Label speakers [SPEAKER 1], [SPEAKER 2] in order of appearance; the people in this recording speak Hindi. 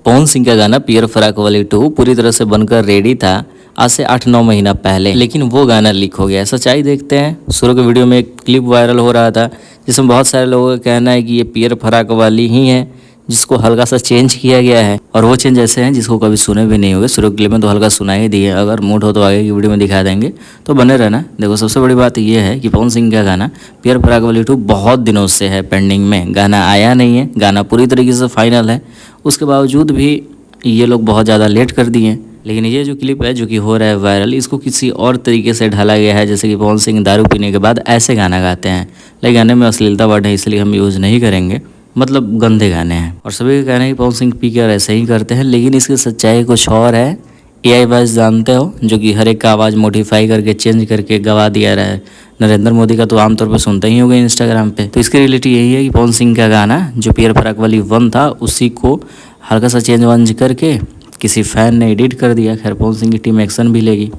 [SPEAKER 1] पवन सिंह का गाना पियर फराक वाली 2 पूरी तरह से बनकर रेडी था आज से 8-9 महीना पहले, लेकिन वो गाना लीक हो गया। सच्चाई देखते हैं। शुरू के वीडियो में एक क्लिप वायरल हो रहा था जिसमें बहुत सारे लोगों का कहना है कि ये पियर फराक वाली ही है जिसको हल्का सा चेंज किया गया है, और वो चेंज ऐसे हैं जिसको कभी सुने भी नहीं होंगे। शुरू के क्लिप में तो हल्का सुना ही दिए, अगर मूड हो तो आगे की वीडियो में दिखा देंगे, तो बने रहना। देखो, सबसे बड़ी बात ये है कि पवन सिंह का गाना पियर फराक वाली 2 बहुत दिनों से है पेंडिंग में, गाना आया नहीं है। गाना पूरी तरीके से फाइनल है, उसके बावजूद भी ये लोग बहुत ज़्यादा लेट कर दिए। लेकिन ये जो क्लिप है जो कि हो रहा है वायरल, इसको किसी और तरीके से ढाला गया है, जैसे कि पवन सिंह दारू पीने के बाद ऐसे गाना गाते हैं। लेकिन गाने में अश्लीलता वर्ड है, इसलिए हम यूज़ नहीं करेंगे, मतलब गंदे गाने हैं। और सभी का कहना है कि पवन सिंह पी कर ऐसे ही करते हैं, लेकिन इसकी सच्चाई कुछ और है। AI वॉइस जानते हो, जो कि हर एक का आवाज़ मॉडिफाई करके चेंज करके गवा दिया रहा है। नरेंद्र मोदी का तो आमतौर पर सुनते ही होंगे इंस्टाग्राम पे। तो इसकी रियलिटी यही है कि पवन सिंह का गाना जो पियर फराक वाली 1 था, उसी को हल्का सा चेंज वेंज करके किसी फ़ैन ने एडिट कर दिया। खैर, पवन सिंह की टीम एक्शन भी लेगी।